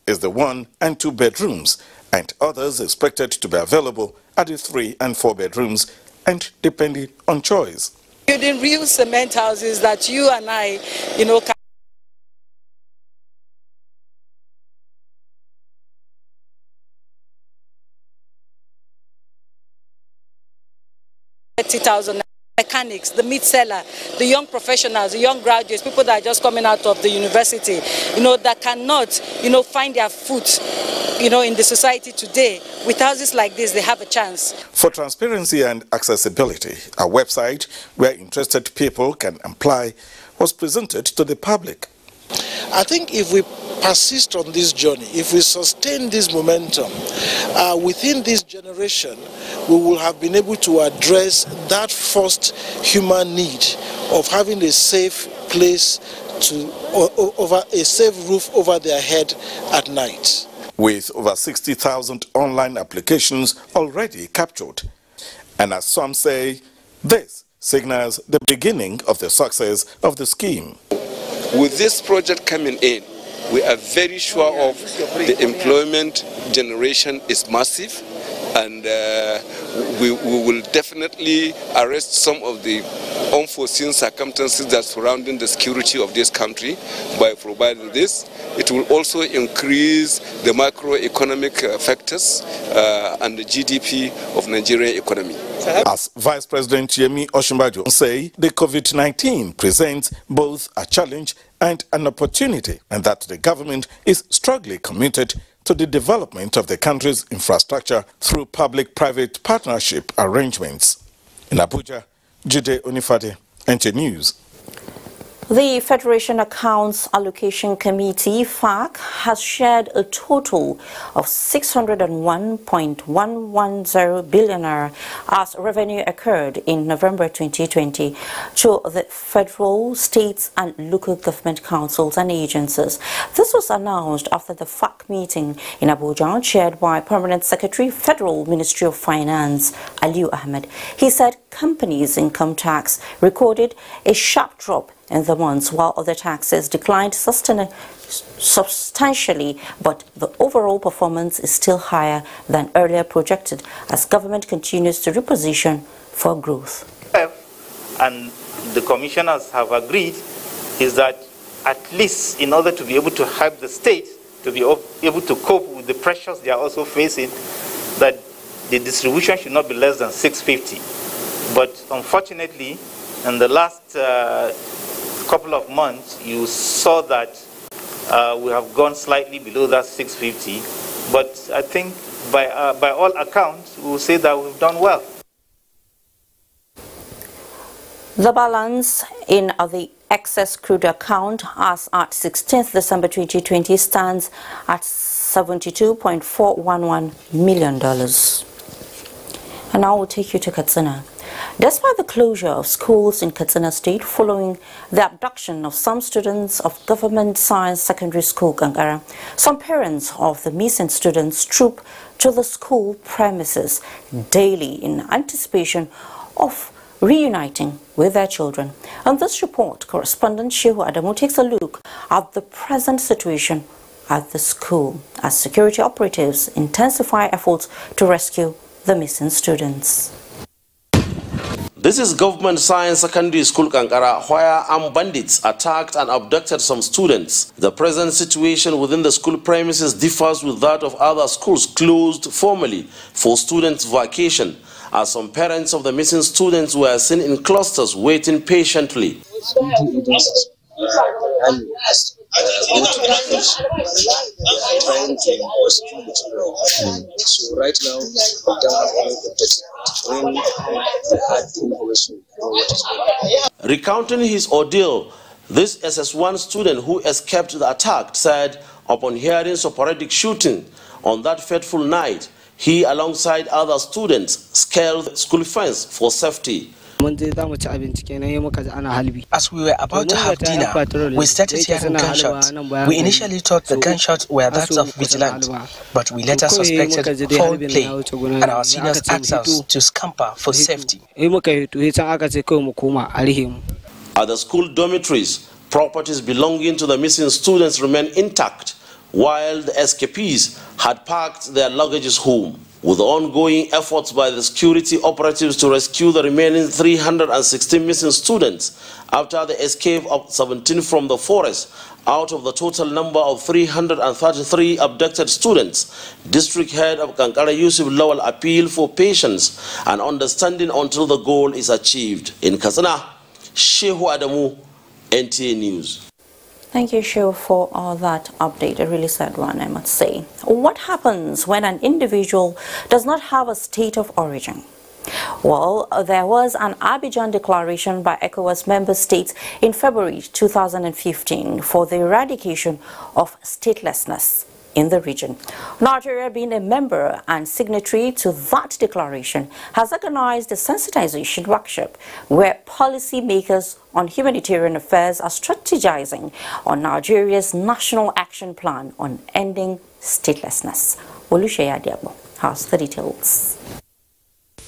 is the 1 and 2 bedrooms, and others expected to be available at the 3 and 4 bedrooms, and depending on choice. Building real cement houses that you and I, can 30,000 mechanics, the meat seller, the young professionals, the young graduates, people that are just coming out of the university, that cannot, find their foot, in the society today. With houses like this, they have a chance. For transparency and accessibility, a website where interested people can apply was presented to the public. I think if we persist on this journey, if we sustain this momentum, within this generation, we will have been able to address that first human need of having a safe place over a safe roof over their head at night. With over 60,000 online applications already captured, and as some say, this signals the beginning of the success of the scheme. With this project coming in, we are very sure of the employment generation is massive, and we will definitely arrest some of the unforeseen circumstances that surrounding the security of this country by providing this. It will also increase the macroeconomic factors and the GDP of Nigerian economy. As Vice President Yemi Osinbajo say, the COVID-19 presents both a challenge and an opportunity, and that the government is strongly committed to the development of the country's infrastructure through public-private partnership arrangements. In Abuja, Jide Onifade, NTA News. The Federation Accounts Allocation Committee, FAC, has shared a total of 601.110 billion as revenue occurred in November 2020 to the federal, states and local government councils and agencies. This was announced after the FAC meeting in Abuja, chaired by Permanent Secretary, Federal Ministry of Finance, Aliu Ahmed. He said companies' income tax recorded a sharp drop in the months, while other taxes declined substantially, but the overall performance is still higher than earlier projected as government continues to reposition for growth. And the commissioners have agreed is that at least in order to be able to help the state to be able to cope with the pressures they are also facing, that the distribution should not be less than 650. But unfortunately, in the last couple of months, you saw that we have gone slightly below that 650, but I think by all accounts, we will say that we've done well. The balance in the excess crude account as at 16th December 2020 stands at $72.411 million. And now we'll take you to Katsina. Despite the closure of schools in Katsina State following the abduction of some students of Government Science Secondary School, Kankara, some parents of the missing students troop to the school premises daily in anticipation of reuniting with their children. On this report, correspondent Shehu Adamu takes a look at the present situation at the school as security operatives intensify efforts to rescue the missing students. This is Government Science Secondary School Kankara, where armed bandits attacked and abducted some students. The present situation within the school premises differs with that of other schools closed formally for students' vacation, as some parents of the missing students were seen in clusters waiting patiently. So right now, we don't have any protection. When we had information on what is going on. Recounting his ordeal, this SS1 student who escaped the attack said upon hearing sporadic shooting on that fateful night, he alongside other students scaled the school fence for safety. As we were about to have dinner, we started hearing gunshots. We initially thought the gunshots were that of vigilantes, but we later suspected foul play, and our seniors asked us to scamper for safety. At the school dormitories, properties belonging to the missing students remain intact, while the escapees had packed their luggages home. With the ongoing efforts by the security operatives to rescue the remaining 316 missing students after the escape of 17 from the forest out of the total number of 333 abducted students, District Head of Kankara Yusuf Lawal appealed for patience and understanding until the goal is achieved. In Katsina, Shehu Adamu, NTA News. Thank you, Shehu, for that update. A really sad one, I must say. What happens when an individual does not have a state of origin? Well, there was an Abuja declaration by ECOWAS member states in February 2015 for the eradication of statelessness in the region. Nigeria, being a member and signatory to that declaration, has organized a sensitization workshop where policymakers on humanitarian affairs are strategizing on Nigeria's national action plan on ending statelessness. Oluseyi Adiabo has the details.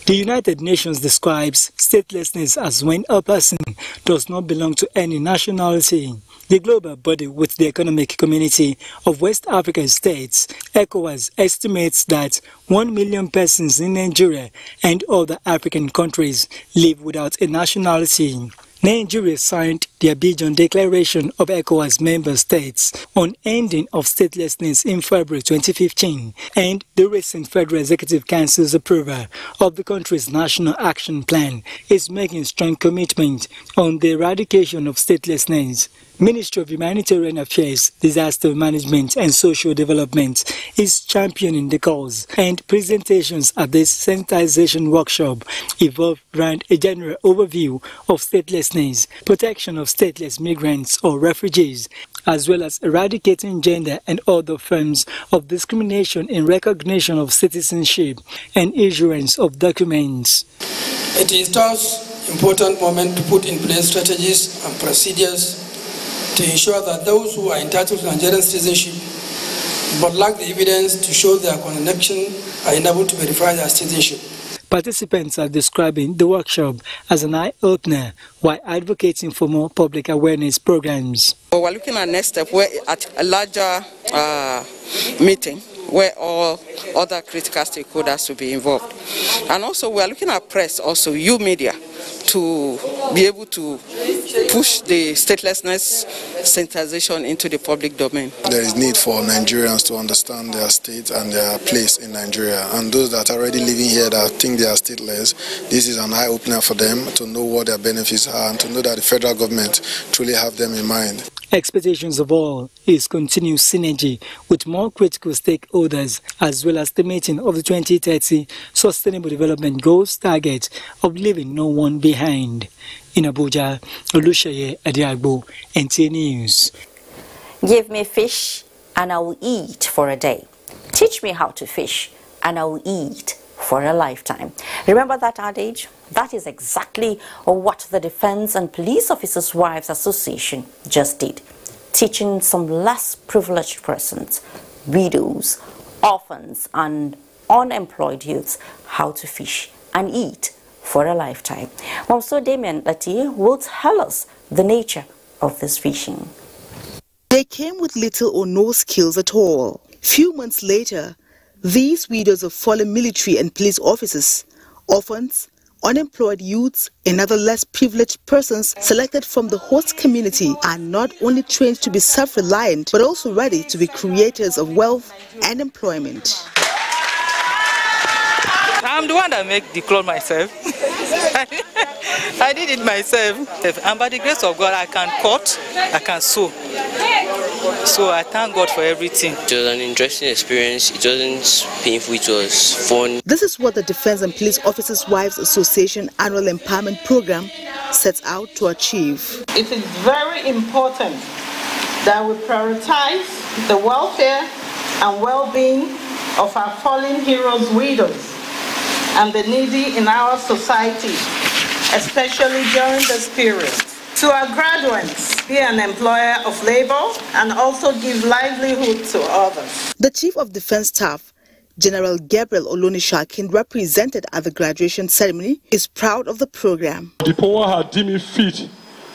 The United Nations describes statelessness as when a person does not belong to any nationality. The global body with the economic community of West African states, ECOWAS, estimates that 1 million persons in Nigeria and other African countries live without a nationality. Nigeria signed the Abidjan Declaration of ECOWAS member states on ending of statelessness in February 2015, and the recent Federal Executive Council's approval of the country's National Action Plan is making strong commitment on the eradication of statelessness. Ministry of Humanitarian Affairs, Disaster Management and Social Development is championing the cause, and presentations at this sensitization workshop evolve around a general overview of statelessness, protection of stateless migrants or refugees, as well as eradicating gender and other forms of discrimination in recognition of citizenship and issuance of documents. It is thus an important moment to put in place strategies and procedures to ensure that those who are entitled to Nigerian citizenship but lack the evidence to show their connection are enabled to verify their citizenship. Participants are describing the workshop as an eye-opener while advocating for more public awareness programs. We're looking at next step at a larger meeting where all other critical stakeholders will be involved. And also we're looking at press, also you media, to be able to push the statelessness sensitization into the public domain. There is need for Nigerians to understand their state and their place in Nigeria. And those that are already living here that think they are stateless, this is an eye-opener for them to know what their benefits are and to know that the federal government truly have them in mind. Expectations of all is continued synergy with more critical stakeholders, as well as the meeting of the 2030 Sustainable Development Goals target of leaving no one behind. In Abuja, Oluseyi Adiabo, NTA News. Give me fish and I will eat for a day. Teach me how to fish and I will eat for a lifetime. Remember that adage? That is exactly what the Defense and Police Officers' Wives Association just did, teaching some less privileged persons, widows, orphans and unemployed youths how to fish and eat for a lifetime. Momso Damien Lati will tell us the nature of this fishing. They came with little or no skills at all. Few months later, these widows of fallen military and police officers, orphans, unemployed youths and other less privileged persons selected from the host community are not only trained to be self-reliant but also ready to be creators of wealth and employment. I'm the one that make the clothes myself. I did it myself. And by the grace of God, I can cut, I can sew. So I thank God for everything. It was an interesting experience. It wasn't painful, it was fun. This is what the Defense and Police Officers' Wives Association Annual Empowerment Program sets out to achieve. It is very important that we prioritize the welfare and well-being of our fallen heroes' widows and the needy in our society, especially during this period. To our graduates, be an employer of labor and also give livelihood to others. The Chief of Defense Staff, General Gabriel Olonishakin, represented at the graduation ceremony, is proud of the program. The power had deemed it fit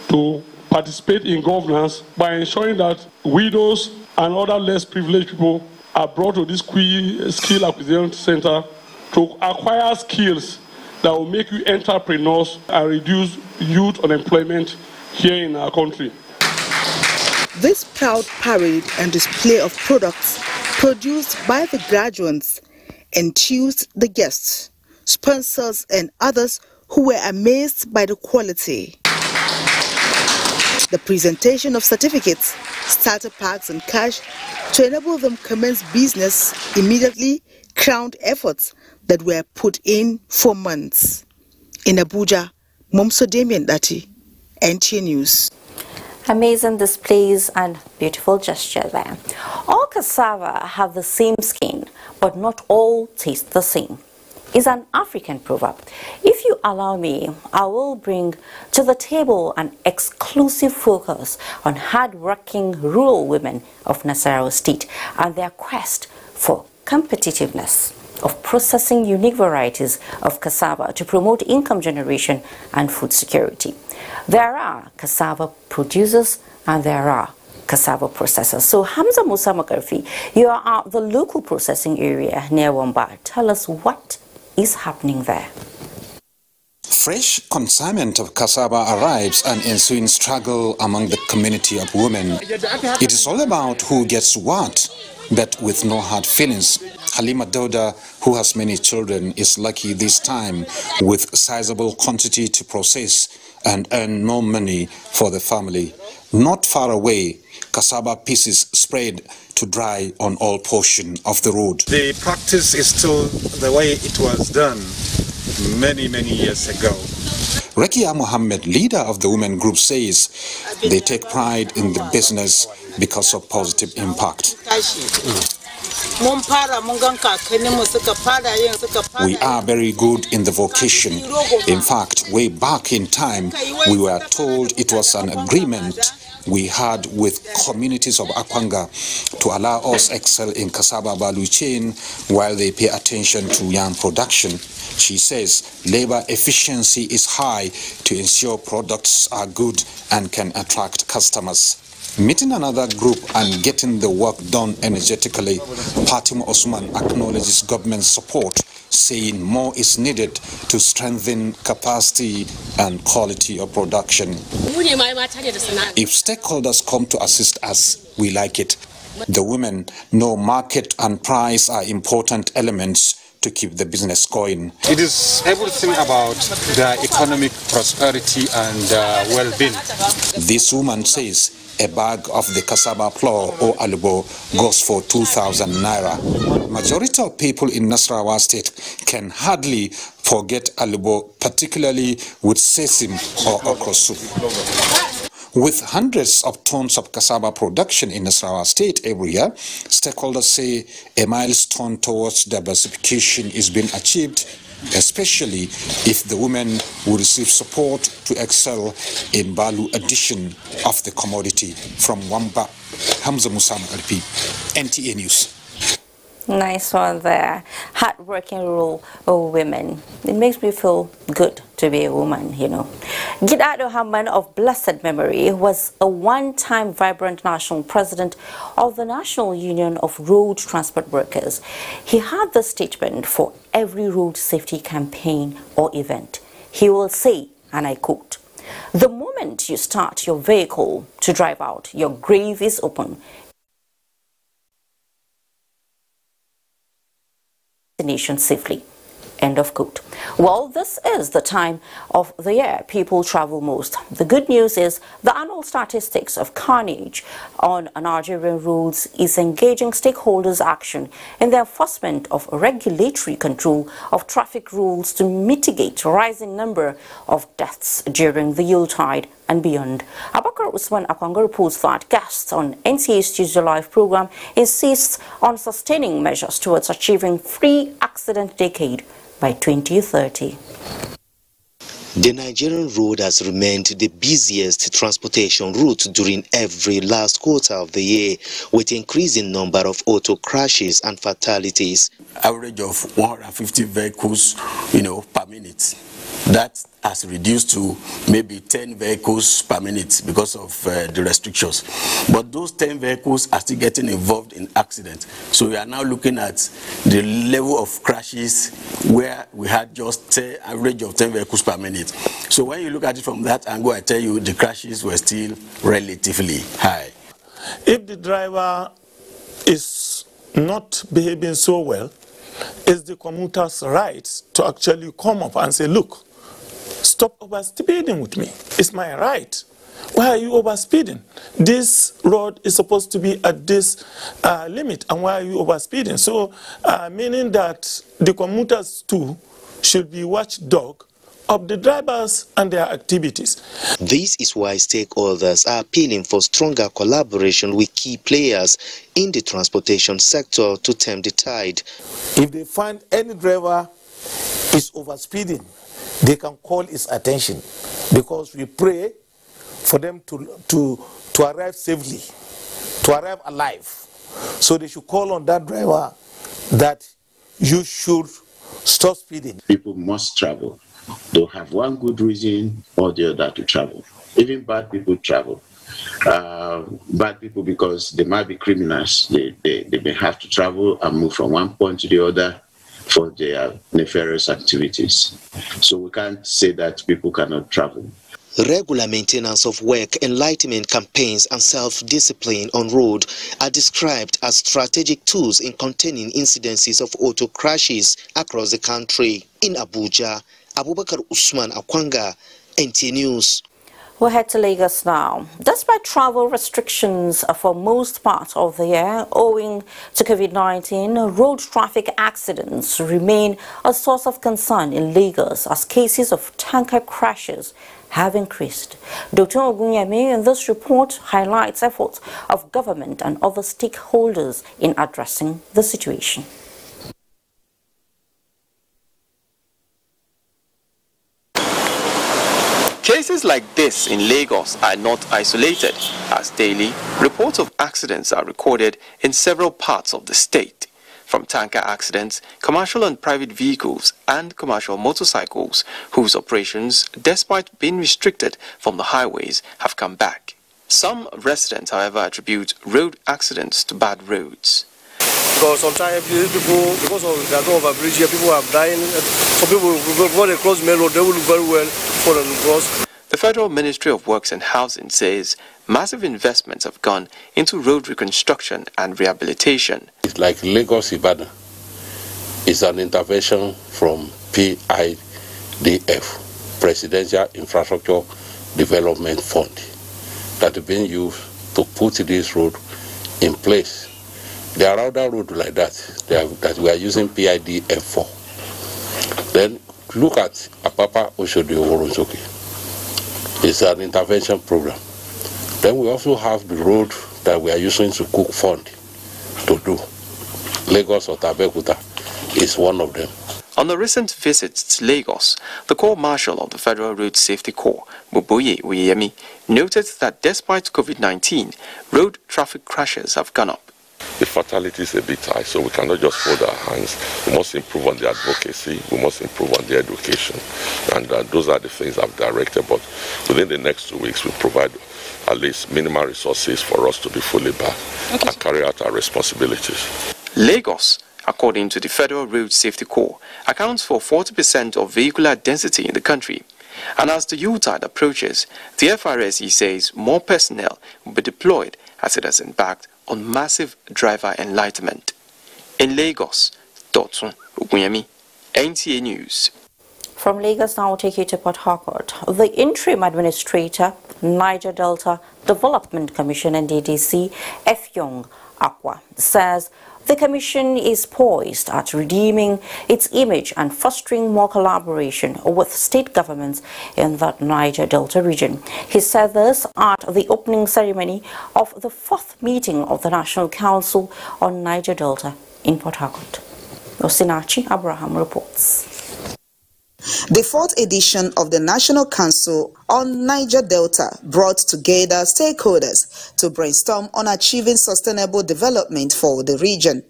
to participate in governance by ensuring that widows and other less privileged people are brought to this skill acquisition center to acquire skills that will make you entrepreneurs and reduce youth unemployment here in our country. This proud parade and display of products produced by the graduates enthused the guests, sponsors and others who were amazed by the quality. The presentation of certificates, starter packs and cash to enable them commence business immediately crowned efforts that were put in for months. In Abuja, Momso Damien Dati, NTA News. Amazing displays and beautiful gesture there. All cassava have the same skin, but not all taste the same. It's an African proverb. If you allow me, I will bring to the table an exclusive focus on hard-working rural women of Nasarawa State and their quest for competitiveness of processing unique varieties of cassava to promote income generation and food security. There are cassava producers and there are cassava processors. So Hamza Musa Makarfi, you are at the local processing area near Wamba. Tell us what is happening there. Fresh consignment of cassava arrives and ensuing struggle among the community of women. It is all about who gets what, but with no hard feelings. Halima Dauda, who has many children, is lucky this time with sizable quantity to process and earn more money for the family. Not far away, cassava pieces spread to dry on all portion of the road. The practice is still the way it was done many years ago. Rekia Mohammed, leader of the women group, says they take pride in the business because of positive impact. We are very good in the vocation. In fact, way back in time, we were told it was an agreement we had with communities of Akwanga to allow us excel in cassava value chain while they pay attention to yam production. She says labor efficiency is high to ensure products are good and can attract customers. Meeting another group and getting the work done energetically, Fatima Osman acknowledges government support, saying more is needed to strengthen capacity and quality of production. If stakeholders come to assist us, we like it. The women know market and price are important elements to keep the business going. It is everything about the economic prosperity and well-being. This woman says a bag of the cassava flour or alubo goes for 2,000 naira. Majority of people in Nasarawa State can hardly forget alubo, particularly with sesame or okra soup. With hundreds of tons of cassava production in Nasarawa State every year, stakeholders say a milestone towards diversification is being achieved, especially if the women will receive support to excel in value addition of the commodity. From Wamba, Hamza Musa Makarfi, NTA News. Nice one there. Hard-working rural women. It makes me feel good to be a woman, you know. Gidado Hamman of blessed memory was a one-time vibrant national president of the National Union of Road Transport Workers. He had the statement for every road safety campaign or event. He will say, and I quote, "The moment you start your vehicle to drive out, your grave is open. Nation safely." End of quote. Well, this is the time of the year people travel most. The good news is the annual statistics of carnage on Nigerian roads is engaging stakeholders' action in the enforcement of regulatory control of traffic rules to mitigate rising number of deaths during the Yuletide and beyond. Abakar Usman Akwanga reports that guests on NTA's Tuesday Live program insists on sustaining measures towards achieving free accident decade by 2030. The Nigerian road has remained the busiest transportation route during every last quarter of the year, with increasing number of auto crashes and fatalities. Average of 150 vehicles, per minute. That has reduced to maybe 10 vehicles per minute because of the restrictions. But those 10 vehicles are still getting involved in accidents. So we are now looking at the level of crashes where we had just an average of 10 vehicles per minute. So when you look at it from that angle, I tell you the crashes were still relatively high. If the driver is not behaving so well, it's the commuter's right to actually come up and say, look, stop overspeeding with me. It's my right. Why are you overspeeding? This road is supposed to be at this limit, and why are you overspeeding? So, meaning that the commuters too should be watchdog of the drivers and their activities. This is why stakeholders are appealing for stronger collaboration with key players in the transportation sector to turn the tide. If they find any driver is overspeeding, they can call his attention, because we pray for them to arrive safely, to arrive alive. So they should call on that driver that you should stop speeding. People must travel. They'll have one good reason or the other to travel. Even bad people travel. Bad people, because they might be criminals. They may have to travel and move from one point to the other for their nefarious activities. So we can't say that people cannot travel. Regular maintenance of work, enlightenment campaigns and self-discipline on road are described as strategic tools in containing incidences of auto crashes across the country. In Abuja, Abubakar Usman Akwanga, NTA News. We'll head to Lagos now. Despite travel restrictions for most part of the year owing to COVID-19, road traffic accidents remain a source of concern in Lagos as cases of tanker crashes have increased. Dr. Ogunyemi in this report highlights efforts of government and other stakeholders in addressing the situation. Cases like this in Lagos are not isolated, as daily reports of accidents are recorded in several parts of the state. From tanker accidents, commercial and private vehicles and commercial motorcycles, whose operations, despite being restricted from the highways, have come back. Some residents, however, attribute road accidents to bad roads. Because sometimes people, because of the overbridge here, people are dying. Some people, before they cross main road, they will look very well for them to cross. The Federal Ministry of Works and Housing says massive investments have gone into road reconstruction and rehabilitation. It's like Lagos Ibadan. It's an intervention from PIDF, Presidential Infrastructure Development Fund, that is being used to put this road in place. There are other roads like that that we are using PIDF for. Then look at Apapa Oshodi Oworonsoke. It's an intervention program. Then we also have the road that we are using to cook fund to do. Lagos or Tabekuta is one of them. On the recent visits to Lagos, the Corps Marshal of the Federal Road Safety Corps, Buba, noted that despite COVID-19, road traffic crashes have gone up. The fatality is a bit high, so we cannot just fold our hands. We must improve on the advocacy, we must improve on the education, and those are the things I've directed. But within the next 2 weeks, we provide at least minimal resources for us to be fully back and carry out our responsibilities. Lagos, according to the Federal Road Safety Corps, accounts for 40% of vehicular density in the country. And as the Yuletide approaches, the FRSE says more personnel will be deployed as it has embarked on massive driver enlightenment. In Lagos, Dotun Ogunyemi, NTA News. From Lagos now, we'll take you to Port Harcourt. The interim administrator, Niger Delta Development Commission NDDC, Efyong Akwa, says the commission is poised at redeeming its image and fostering more collaboration with state governments in the Niger Delta region. He said this at the opening ceremony of the 4th meeting of the National Council on Niger Delta in Port Harcourt. Osinachi Abraham reports. The 4th edition of the National Council on Niger Delta brought together stakeholders to brainstorm on achieving sustainable development for the region.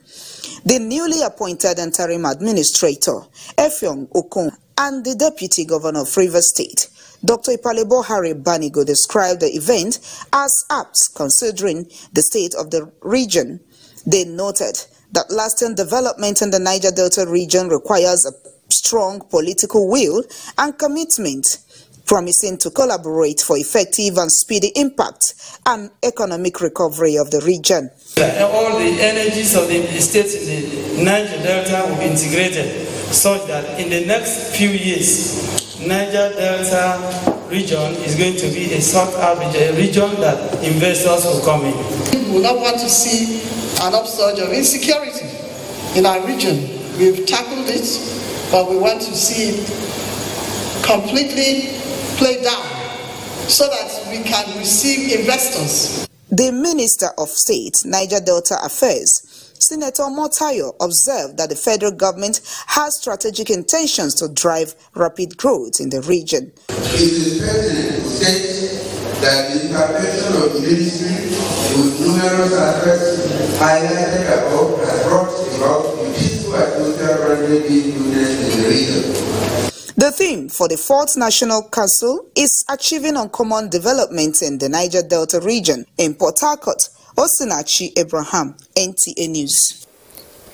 The newly appointed interim administrator, Efyong Okon, and the Deputy Governor of Rivers State, Dr. Ipalebo Harry Banigo, described the event as apt considering the state of the region. They noted that lasting development in the Niger Delta region requires a strong political will and commitment, promising to collaborate for effective and speedy impact and economic recovery of the region. All the energies of the states in the Niger Delta will be integrated such that in the next few years, Niger Delta region is going to be a sought-out region that investors will come in. We will not want to see an upsurge of insecurity in our region. We've tackled it, but we want to see it completely played down so that we can receive investors. The Minister of State, Niger Delta Affairs, Senator Motayo, observed that the federal government has strategic intentions to drive rapid growth in the region. It is pertinent to state that the intervention of the ministry with numerous aspects highlighted above has brought about a peaceful atmosphere rendering goodness in the region. The theme for the 4th National Council is Achieving Uncommon Development in the Niger Delta region. In Port Harcourt, Osinachi Abraham, NTA News.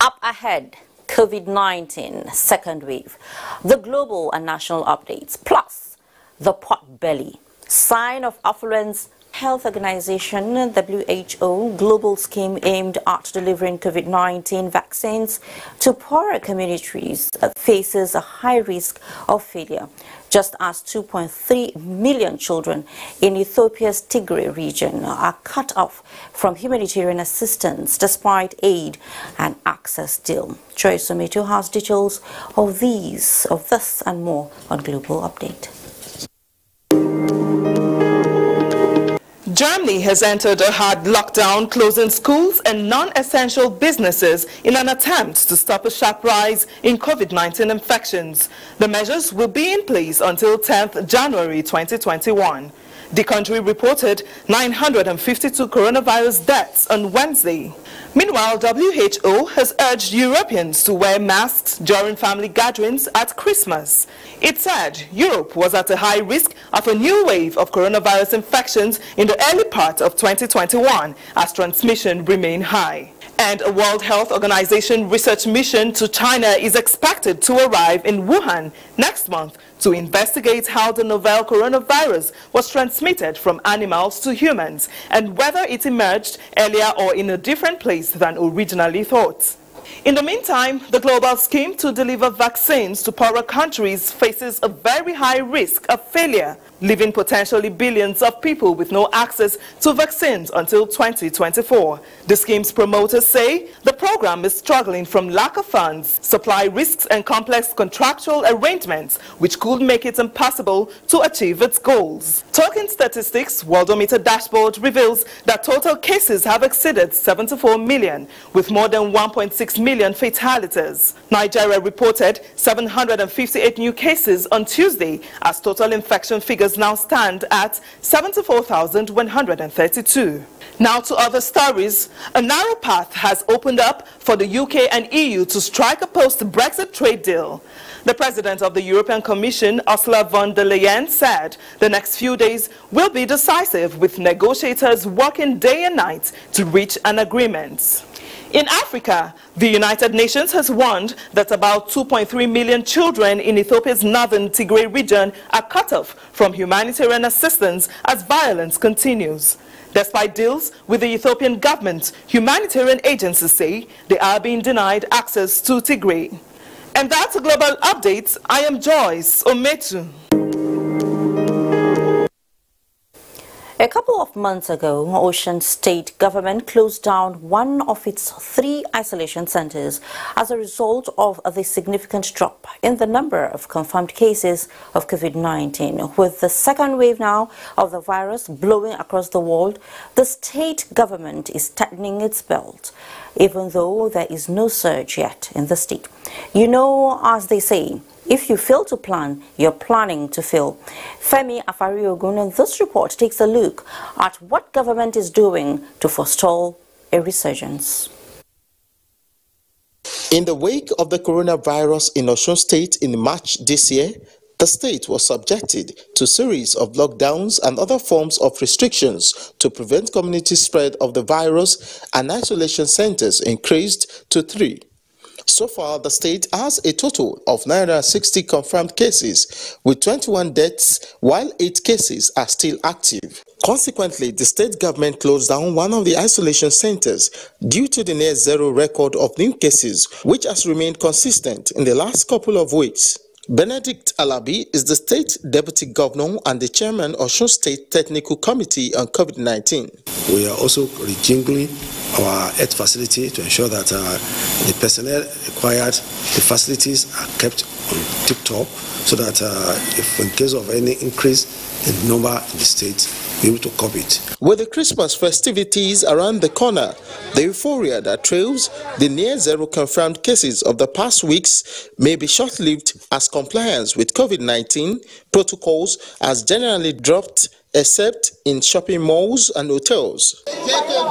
Up ahead, COVID-19 second wave, the global and national updates, plus the pot belly, sign of affluence. Health Organization WHO global scheme aimed at delivering COVID-19 vaccines to poorer communities faces a high risk of failure, just as 2.3 million children in Ethiopia's Tigray region are cut off from humanitarian assistance despite aid and access deal. Joy Someto has details of this and more on Global Update. Germany has entered a hard lockdown, closing schools and non-essential businesses in an attempt to stop a sharp rise in COVID-19 infections. The measures will be in place until 10th January 2021. The country reported 952 coronavirus deaths on Wednesday. Meanwhile, WHO has urged Europeans to wear masks during family gatherings at Christmas. It said Europe was at a high risk of a new wave of coronavirus infections in the early part of 2021 as transmission remained high. And a World Health Organization research mission to China is expected to arrive in Wuhan next month to investigate how the novel coronavirus was transmitted from animals to humans and whether it emerged earlier or in a different place than originally thought. In the meantime, the global scheme to deliver vaccines to poorer countries faces a very high risk of failure, leaving potentially billions of people with no access to vaccines until 2024. The scheme's promoters say the program is struggling from lack of funds, supply risks and complex contractual arrangements, which could make it impossible to achieve its goals. Talking statistics, Worldometer dashboard reveals that total cases have exceeded 74 million, with more than 1.6 million fatalities. Nigeria reported 758 new cases on Tuesday, as total infection figures now stand at 74,132. Now to other stories. A narrow path has opened up for the UK and EU to strike a post-Brexit trade deal. The president of the European Commission, Ursula von der Leyen, said the next few days will be decisive, with negotiators working day and night to reach an agreement. In Africa, the United Nations has warned that about 2.3 million children in Ethiopia's northern Tigray region are cut off from humanitarian assistance as violence continues. Despite deals with the Ethiopian government, humanitarian agencies say they are being denied access to Tigray. And that's a global update. I am Joyce Ometu. A couple of months ago, Ocean State government closed down one of its 3 isolation centers as a result of the significant drop in the number of confirmed cases of COVID-19. With the second wave now of the virus blowing across the world, the state government is tightening its belt, even though there is no surge yet in the state. You know, as they say, if you fail to plan, you're planning to fail. Femi Afariogun in this report takes a look at what government is doing to forestall a resurgence. In the wake of the coronavirus in Osun State in March this year, the state was subjected to a series of lockdowns and other forms of restrictions to prevent community spread of the virus, and isolation centers increased to 3. So far, the state has a total of 960 confirmed cases, with 21 deaths, while 8 cases are still active. Consequently, the state government closed down one of the isolation centers due to the near-zero record of new cases, which has remained consistent in the last couple of weeks. Benedict Alabi is the state deputy governor and the chairman of Osun State Technical Committee on COVID-19. We are also rejingling our health facility to ensure that the personnel required, the facilities are kept on tip-top, so that if in case of any increase in number in the state, be able to cope it. With the Christmas festivities around the corner, the euphoria that trails the near-zero confirmed cases of the past weeks may be short-lived, as compliance with COVID-19 protocols has generally dropped, except in shopping malls and hotels.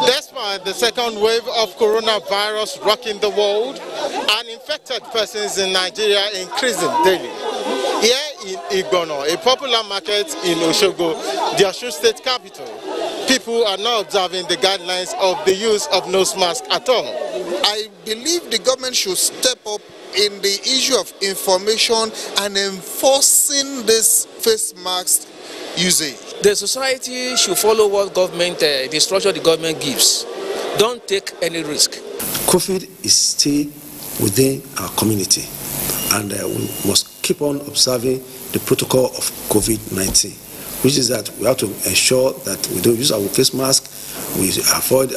Despite the second wave of coronavirus rocking the world, and infected persons in Nigeria increasing daily. Here in Igbono, a popular market in Osogbo, the Osun State capital, people are now observing the guidelines of the use of nose mask at all. I believe the government should step up in the issue of information and enforcing this face mask usage. The society should follow what government, the instruction the government gives. Don't take any risk. COVID is still within our community, and we must keep on observing the protocol of COVID-19, which is that we have to ensure that we don't use our face mask, we avoid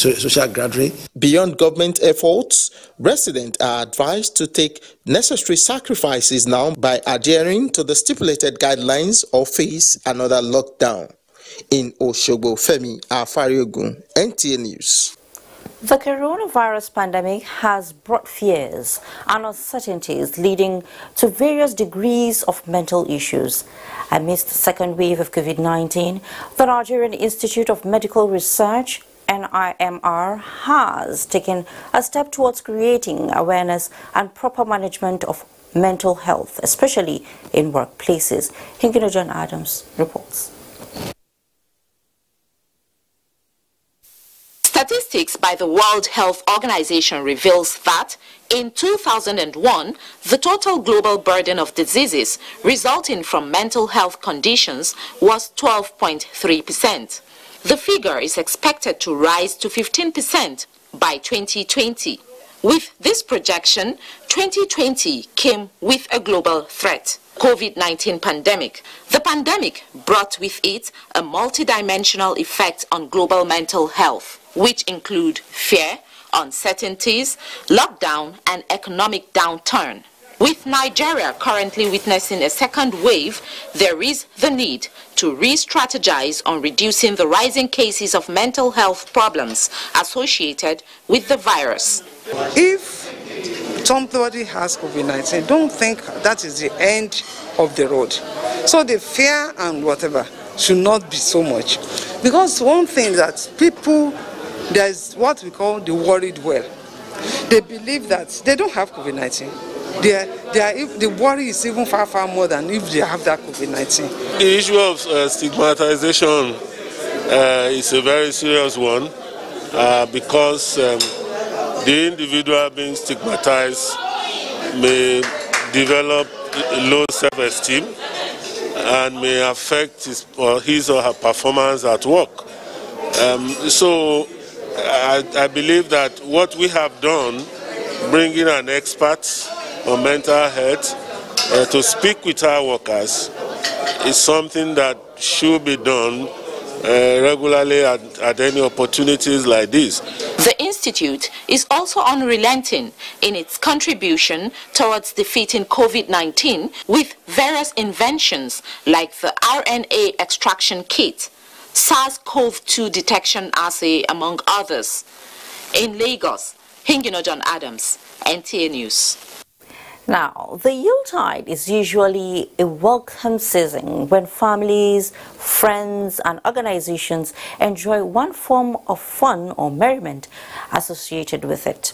social gathering. Beyond government efforts, residents are advised to take necessary sacrifices now by adhering to the stipulated guidelines or face another lockdown. In Osogbo, Femi Afariogun, NTA News. The coronavirus pandemic has brought fears and uncertainties leading to various degrees of mental issues. Amidst the second wave of COVID-19, the Nigerian Institute of Medical Research, NIMR, has taken a step towards creating awareness and proper management of mental health, especially in workplaces. Hinkino John Adams reports. Statistics by the World Health Organization reveals that in 2001, the total global burden of diseases resulting from mental health conditions was 12.3%. The figure is expected to rise to 15% by 2020. With this projection, 2020 came with a global threat: COVID-19 pandemic. The pandemic brought with it a multidimensional effect on global mental health, which include fear, uncertainties, lockdown, and economic downturn. With Nigeria currently witnessing a second wave, there is the need to re-strategize on reducing the rising cases of mental health problems associated with the virus. If somebody has COVID-19, don't think that is the end of the road. So the fear and whatever should not be so much. Because one thing that people, there's what we call the worried well. They believe that they don't have COVID-19. The worry is even far, far more than if they have that COVID-19. The issue of stigmatization is a very serious one because the individual being stigmatized may develop low self-esteem and may affect his or her performance at work. So I believe that what we have done, bringing an expert on mental health to speak with our workers, is something that should be done regularly at any opportunities like this. The Institute is also unrelenting in its contribution towards defeating COVID-19 with various inventions like the RNA extraction kit, SARS-CoV-2 detection assay, among others. In Lagos, Hingino John Adams, NTA News. Now, the Yuletide is usually a welcome season when families, friends and organizations enjoy one form of fun or merriment associated with it.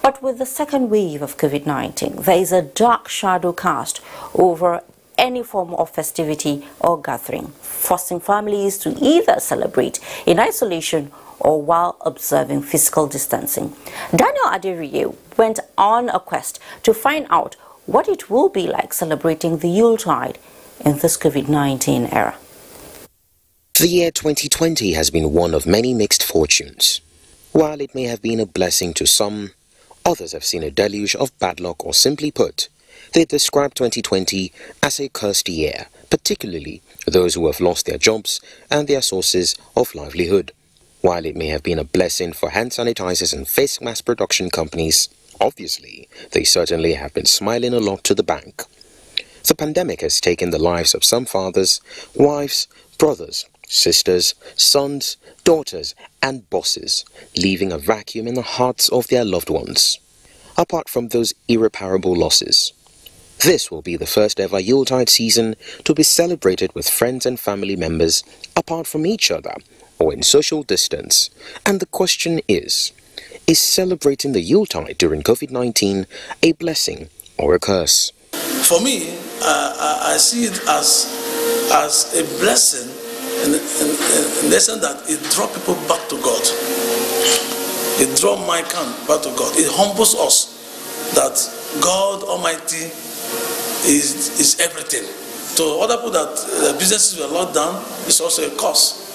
But with the second wave of COVID-19, there is a dark shadow cast over any form of festivity or gathering, forcing families to either celebrate in isolation or while observing physical distancing. Daniel Aderiye went on a quest to find out what it will be like celebrating the Yuletide in this COVID-19 era. The year 2020 has been one of many mixed fortunes. While it may have been a blessing to some, others have seen a deluge of bad luck, or simply put, they describe 2020 as a cursed year, particularly those who have lost their jobs and their sources of livelihood. While it may have been a blessing for hand sanitizers and face mask production companies, obviously, they certainly have been smiling a lot to the bank. The pandemic has taken the lives of some fathers, wives, brothers, sisters, sons, daughters, and bosses, leaving a vacuum in the hearts of their loved ones. Apart from those irreparable losses, this will be the first ever Yuletide season to be celebrated with friends and family members apart from each other or in social distance. And the question is celebrating the Yuletide during COVID-19 a blessing or a curse? For me, I see it as a blessing in the sense that it draws people back to God. It draws mankind back to God. It humbles us that God Almighty is everything. So other people that businesses were locked down is also a curse.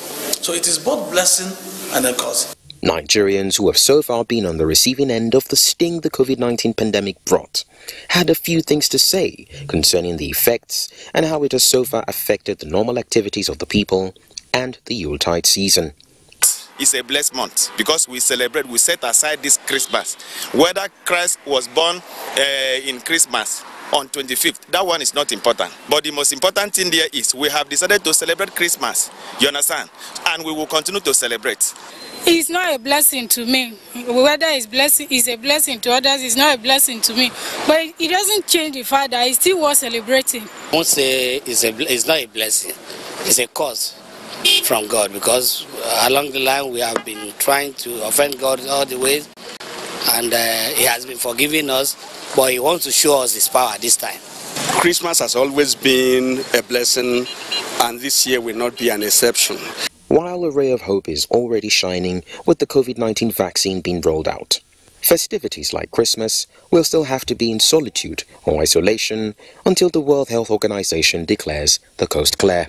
So it is both blessing and a curse. Nigerians who have so far been on the receiving end of the sting the COVID-19 pandemic brought had a few things to say concerning the effects and how it has so far affected the normal activities of the people and the Yuletide season. It's a blessed month because we celebrate, we set aside this Christmas. Whether Christ was born in Christmas on 25th, that one is not important. But the most important thing there is we have decided to celebrate Christmas, you understand? And we will continue to celebrate. It's not a blessing to me. Whether it's a blessing to others, it's not a blessing to me. But it doesn't change the fact that it's still worth celebrating. I won't say it's not a blessing. It's a cause from God, because along the line we have been trying to offend God all the way, and He has been forgiving us, but He wants to show us His power this time. Christmas has always been a blessing, and this year will not be an exception. While a ray of hope is already shining with the COVID-19 vaccine being rolled out, festivities like Christmas will still have to be in solitude or isolation until the World Health Organization declares the coast clear.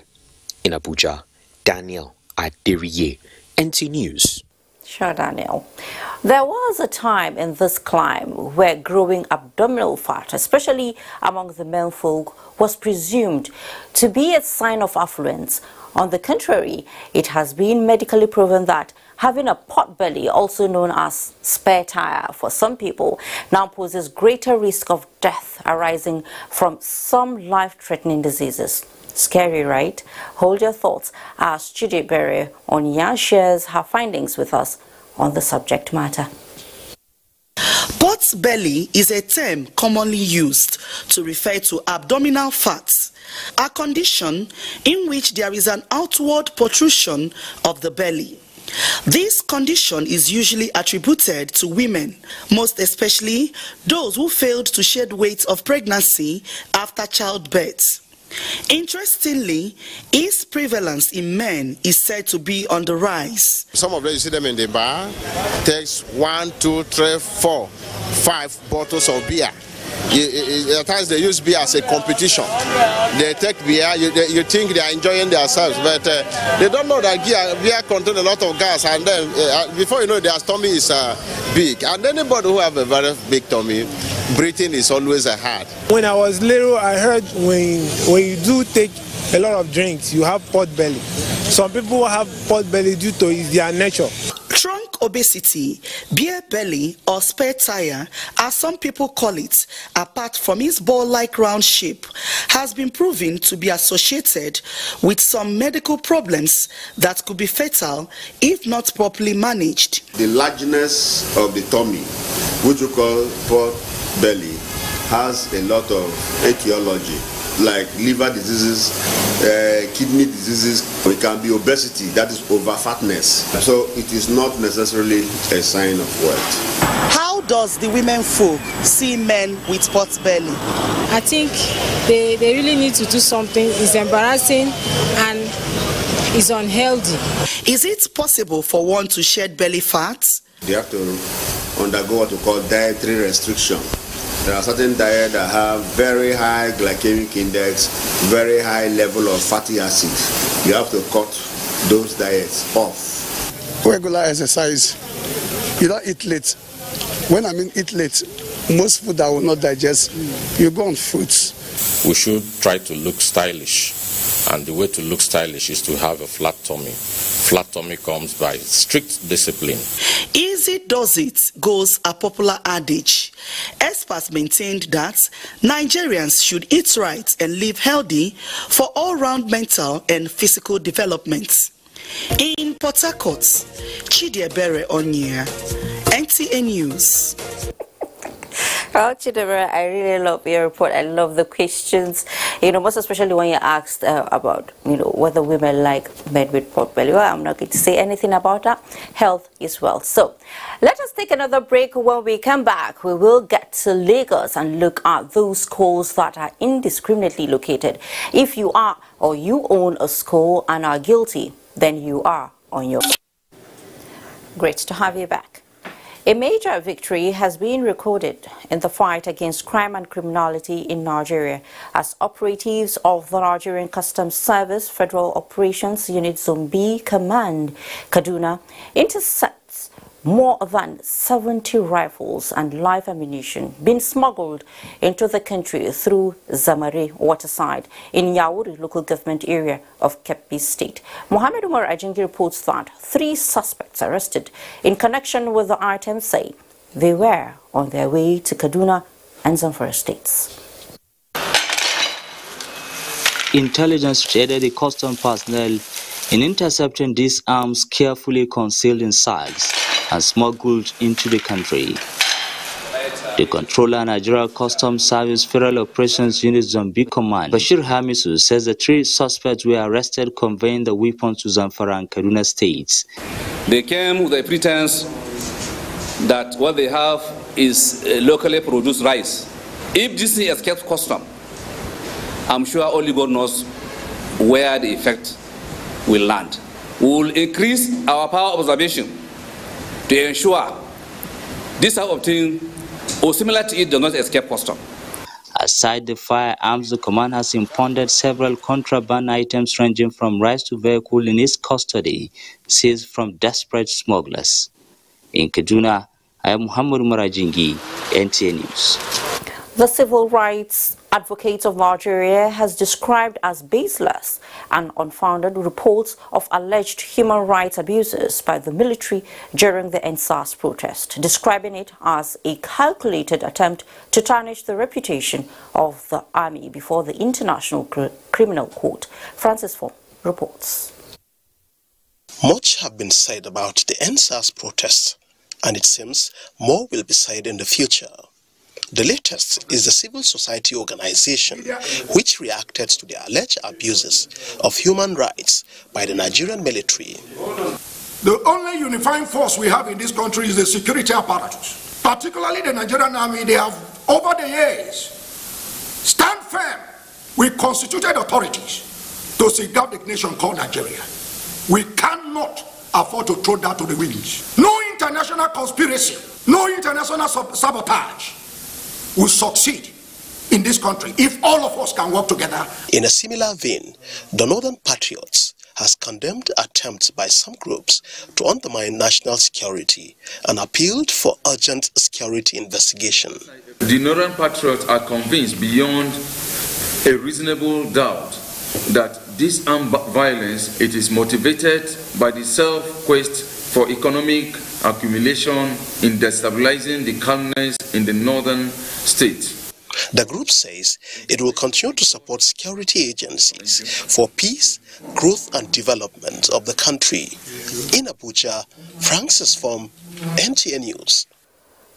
In Abuja, Daniel Aderiye, NT News. Sure, Daniel. There was a time in this climb where growing abdominal fat, especially among the men folk, was presumed to be a sign of affluence. On the contrary, it has been medically proven that having a pot belly, also known as spare tire for some people, now poses greater risk of death arising from some life-threatening diseases. Scary, right? Hold your thoughts as Chidebere Onya shares her findings with us on the subject matter. Pot belly is a term commonly used to refer to abdominal fats, a condition in which there is an outward protrusion of the belly. This condition is usually attributed to women, most especially those who failed to shed weight of pregnancy after childbirth. Interestingly, its prevalence in men is said to be on the rise. Some of them, you see them in the bar, takes 1, 2, 3, 4, 5 bottles of beer. At times they use beer as a competition. They take beer, you think they are enjoying themselves, but they don't know that beer contains a lot of gas, and then before you know, their tummy is big. And anybody who have a very big tummy, breathing is always hard. When I was little, I heard when you do take a lot of drinks, you have pot belly. Some people have pot belly due to their nature. Trunk obesity, beer belly, or spare tire, as some people call it, apart from its ball-like round shape, has been proven to be associated with some medical problems that could be fatal if not properly managed. The largeness of the tummy, which we call pot belly, has a lot of etiology, like liver diseases, kidney diseases. It can be obesity, that is over-fatness. So it is not necessarily a sign of wealth. How does the women folk see men with pot belly? I think they really need to do something. It's embarrassing and it's unhealthy. Is it possible for one to shed belly fat? They have to undergo what we call dietary restriction. There are certain diets that have very high glycemic index, very high level of fatty acids. You have to cut those diets off. Regular exercise. You don't eat late. When I mean eat late, most food that will not digest, you go on fruits. We should try to look stylish. And the way to look stylish is to have a flat tummy. Flat tummy comes by strict discipline. Easy does it goes a popular adage. Experts maintained that Nigerians should eat right and live healthy for all-round mental and physical development. In Port Harcourt, Chidiebere Onyia, NTA News. Well, Chidebere, I really love your report. I love the questions, most especially when you asked about, whether women like men with pot belly. Well, I'm not going to say anything about that. Health is wealth. So, let us take another break. When we come back, we will get to Lagos and look at those schools that are indiscriminately located. If you are or you own a school and are guilty, then you are on your own. Great to have you back. A major victory has been recorded in the fight against crime and criminality in Nigeria as operatives of the Nigerian Customs Service Federal Operations Unit Zone B Command Kaduna intercepts more than 70 rifles and live ammunition being smuggled into the country through Zamare waterside in Yauri local government area of Kebbi State. Mohammed Umar Ajingi reports that 3 suspects arrested in connection with the items say they were on their way to Kaduna and Zamfara states. Intelligence aided the custom personnel in intercepting these arms carefully concealed in sacks and smuggled into the country. The controller, Nigeria Customs Service Federal Operations Unit Zone B Command, Bashir Hamisu, says the 3 suspects were arrested conveying the weapons to Zamfara and Kaduna states. They came with a pretense that what they have is locally produced rice. If this thing escapes custom, I'm sure only God knows where the effect will land. We will increase our power of observation to ensure this type of thing or similar to it does not escape custom. Aside the firearms, the command has impounded several contraband items ranging from rice to vehicle in its custody, seized from desperate smugglers. In Kaduna, I am Muhammad Marajingi, NTA News. The Civil Rights Advocate of Nigeria has described as baseless and unfounded reports of alleged human rights abuses by the military during the NSAS protest, describing it as a calculated attempt to tarnish the reputation of the army before the International Criminal Court. Francis Fong reports. Much have been said about the NSAS protests, and it seems more will be said in the future. The latest is the civil society organization which reacted to the alleged abuses of human rights by the Nigerian military. The only unifying force we have in this country is the security apparatus. Particularly the Nigerian army, they have over the years stand firm with constituted authorities to safeguard the nation called Nigeria. We cannot afford to throw that to the winds. No international conspiracy, no international sabotage will succeed in this country if all of us can work together. In a similar vein, the Northern Patriots has condemned attempts by some groups to undermine national security and appealed for urgent security investigation. The Northern Patriots are convinced beyond a reasonable doubt that this armed violence, it is motivated by the self-quest for economic accumulation in destabilizing the calmness in the northern states. The group says it will continue to support security agencies for peace, growth and development of the country. In Abuja, Francis Fong, NTA News.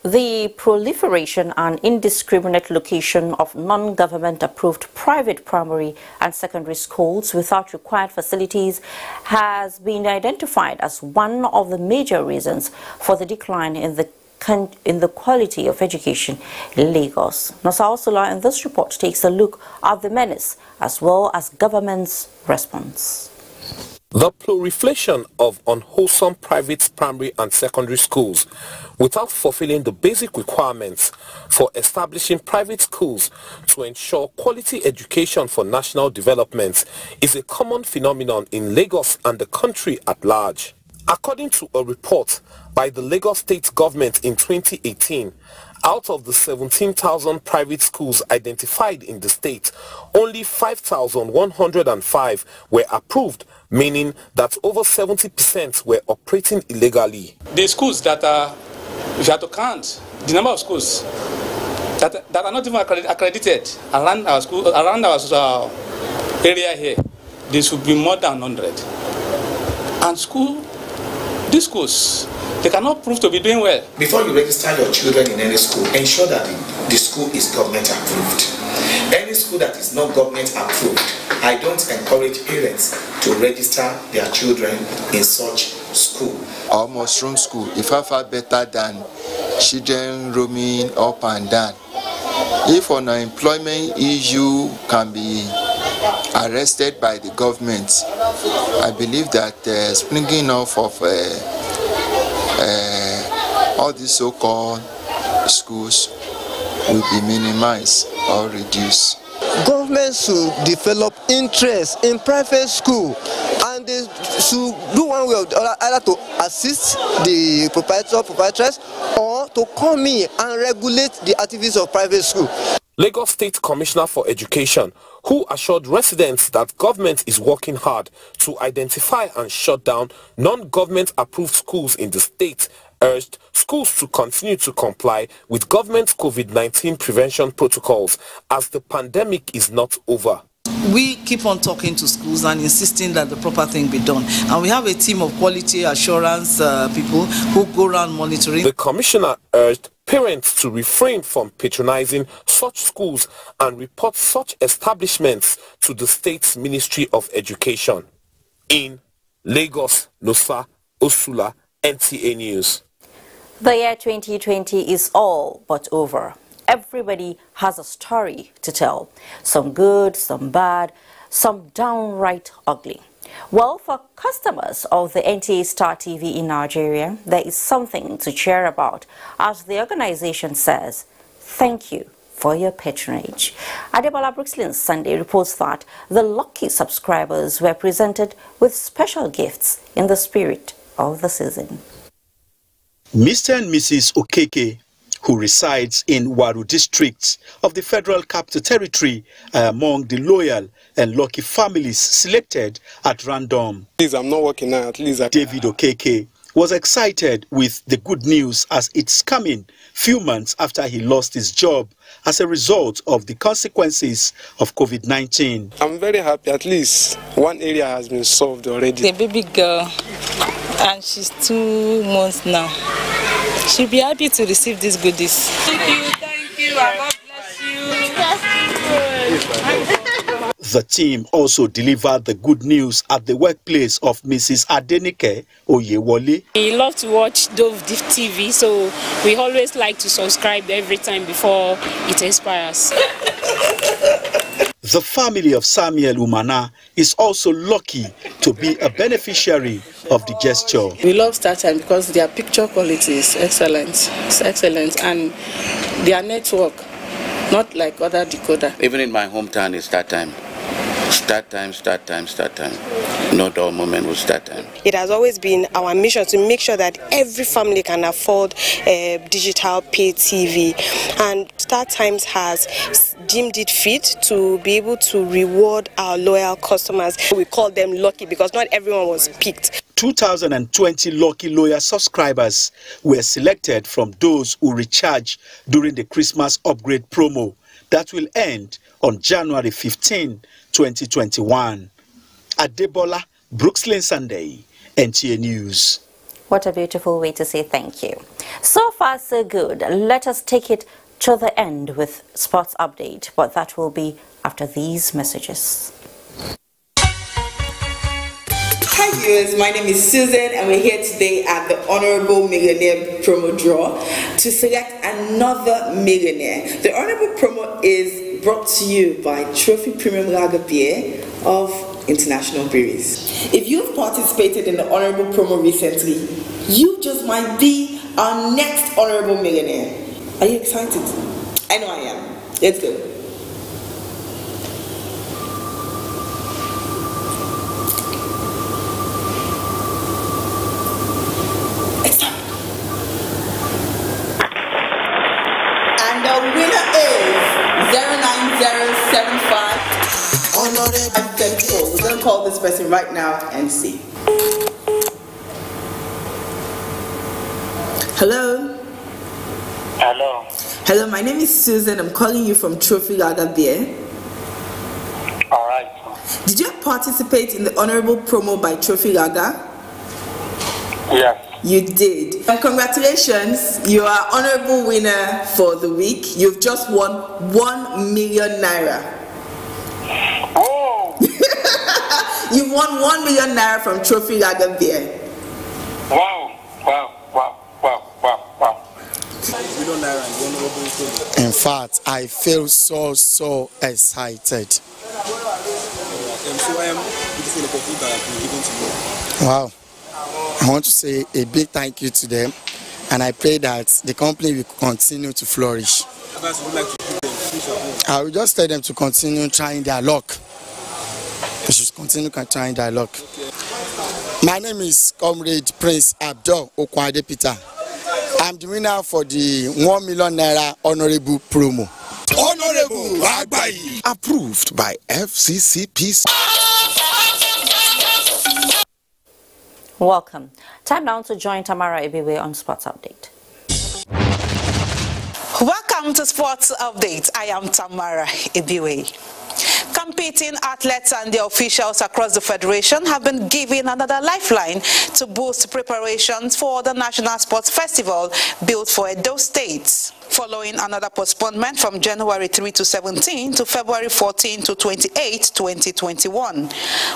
The proliferation and indiscriminate location of non-government approved private primary and secondary schools without required facilities has been identified as one of the major reasons for the decline in the quality of education in Lagos. Nasa Ursula in this report takes a look at the menace as well as government's response. The proliferation of unwholesome private primary and secondary schools without fulfilling the basic requirements for establishing private schools to ensure quality education for national development is a common phenomenon in Lagos and the country at large. According to a report by the Lagos State government in 2018, out of the 17,000 private schools identified in the state, only 5,105 were approved, meaning that over 70% were operating illegally. The schools that are, if you have to count the number of schools that are not even accredited around our school, around our area here, there should be more than 100. And these schools, they cannot prove to be doing well. Before you register your children in any school, ensure that the school is government approved. Any school that is not government approved, I don't encourage parents to register their children in such school. Our mushroom school, if I far better than children roaming up and down. If an employment issue can be arrested by the government, I believe that springing off of all these so-called schools will be minimized or reduced. Government should develop interest in private school, and they should do one way or the other, either to assist the proprietors or to come in and regulate the activities of private school. Lagos State Commissioner for Education, who assured residents that government is working hard to identify and shut down non-government approved schools in the state, urged schools to continue to comply with government COVID-19 prevention protocols as the pandemic is not over. We keep on talking to schools and insisting that the proper thing be done. And we have a team of quality assurance people who go around monitoring. The commissioner urged parents to refrain from patronizing such schools and report such establishments to the state's Ministry of Education. In Lagos, Nasa Ursula, NTA News. The year 2020 is all but over. Everybody has a story to tell. Some good, some bad, some downright ugly. Well, for customers of the NTA Star TV in Nigeria, there is something to cheer about, as the organization says, thank you for your patronage. Adebola Brookslin's Sunday reports that the lucky subscribers were presented with special gifts in the spirit of the season. Mr. and Mrs. Okeke, who resides in Waru district of the Federal Capital Territory, are among the loyal and lucky families selected at random. Please, I'm not working now, at least. David Okeke was excited with the good news as it's coming few months after he lost his job as a result of the consequences of COVID-19. I'm very happy, at least one area has been solved already. The baby girl, and she's 2 months now. She'll be happy to receive these goodies. Thank you, God bless you. The team also delivered the good news at the workplace of Mrs. Adenike Oyewole. We love to watch Dove TV, so we always like to subscribe every time before it expires. The family of Samuel Umana is also lucky to be a beneficiary of the gesture. We love StarTime because their picture quality is excellent. It's excellent, and their network, not like other decoder. Even in my hometown, it's StarTime. StarTime. No dull moment with StarTime. It has always been our mission to make sure that every family can afford digital pay TV, and StarTimes has deemed it fit to be able to reward our loyal customers. We call them lucky because not everyone was picked. 2020 lucky loyal subscribers were selected from those who recharge during the Christmas upgrade promo that will end on January 15, 2021. Adebola Brooksline Sunday, NTA News. What a beautiful way to say thank you. So far, so good. Let us take it to the end with sports update, but that will be after these messages. Hi viewers, my name is Susan and we're here today at the Honorable Millionaire promo draw to select another millionaire. The Honorable promo is brought to you by Trophy Premium Lager Beer of International Breweries. If you've participated in the Honorable promo recently, you just might be our next Honorable Millionaire. Are you excited? I know I am. Let's go. And the winner is 09075. We're going to call this person right now and see. Hello? Hello. Hello, my name is Susan. I'm calling you from Trophy Lager Beer. All right. Did you participate in the Honorable promo by Trophy Lager? Yes. You did. And congratulations. You are Honorable winner for the week. You've just won 1 million naira. Oh! You won 1 million naira from Trophy Lager Beer. Wow. Wow. Wow. Wow. Wow. Wow. In fact, I feel so excited. Wow. I want to say a big thank you to them, and I pray that the company will continue to flourish. I will just tell them to continue trying their luck. They should continue trying their luck. My name is Comrade Prince Abdul Okwade Peter. I'm the winner for the 1 million naira honorable promo. Honorable Agbayi. Approved by FCCP. Welcome. Time now to join Tamara Ibiwe on Sports Update. Welcome to Sports Update. I am Tamara Ibiwe. Competing athletes and their officials across the Federation have been given another lifeline to boost preparations for the National Sports Festival built for Edo State. Following another postponement from January 3 to 17 to February 14 to 28, 2021.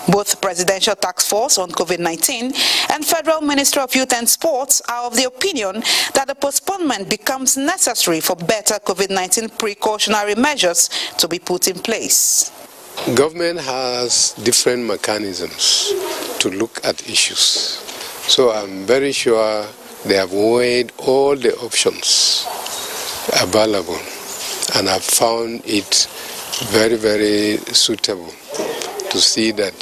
Both Presidential Task Force on COVID-19 and Federal Ministry of Youth and Sports are of the opinion that the postponement becomes necessary for better COVID-19 precautionary measures to be put in place. Government has different mechanisms to look at issues. So I'm very sure they have weighed all the options available and have found it very suitable to see that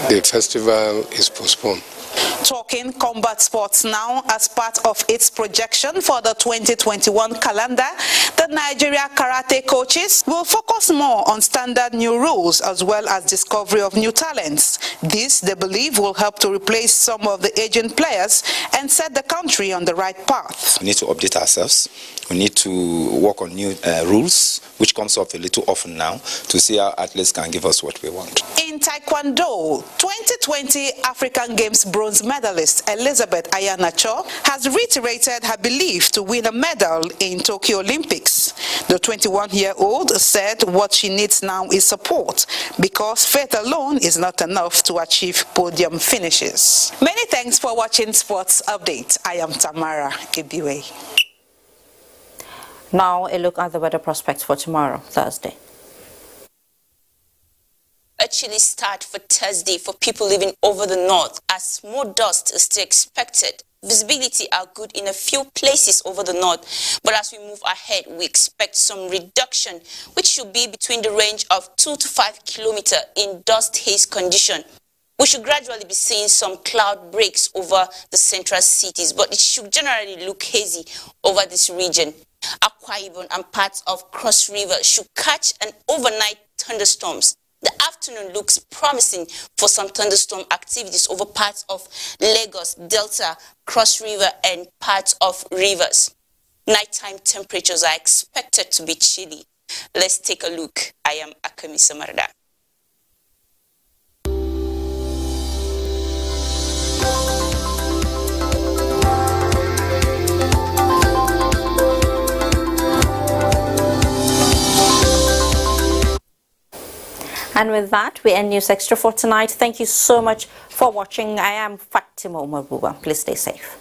the festival is postponed. Talking combat sports now, as part of its projection for the 2021 calendar, the Nigeria karate coaches will focus more on standard new rules as well as discovery of new talents. This, they believe, will help to replace some of the aging players and set the country on the right path. We need to update ourselves. We need to work on new rules, which comes up a little often now, to see how athletes can give us what we want. In Taekwondo, 2020 African Games bronze medalist Elizabeth Ayana-Cho has reiterated her belief to win a medal in Tokyo Olympics. The 21-year-old said what she needs now is support, because faith alone is not enough to achieve podium finishes. Many thanks for watching Sports Update. I am Tamara Ibiwe. Now a look at the weather prospects for tomorrow, Thursday. A chilly start for Thursday for people living over the north, as more dust is still expected. Visibility are good in a few places over the north, but as we move ahead, we expect some reduction, which should be between the range of 2 to 5 kilometers in dust haze condition. We should gradually be seeing some cloud breaks over the central cities, but it should generally look hazy over this region. Akwa Ibom and parts of Cross River should catch an overnight thunderstorms. The afternoon looks promising for some thunderstorm activities over parts of Lagos, Delta, Cross River, and parts of rivers. Nighttime temperatures are expected to be chilly. Let's take a look. I am Akami Samarda. And with that, we end News Extra for tonight. Thank you so much for watching. I am Fatima Umar Buba. Please stay safe.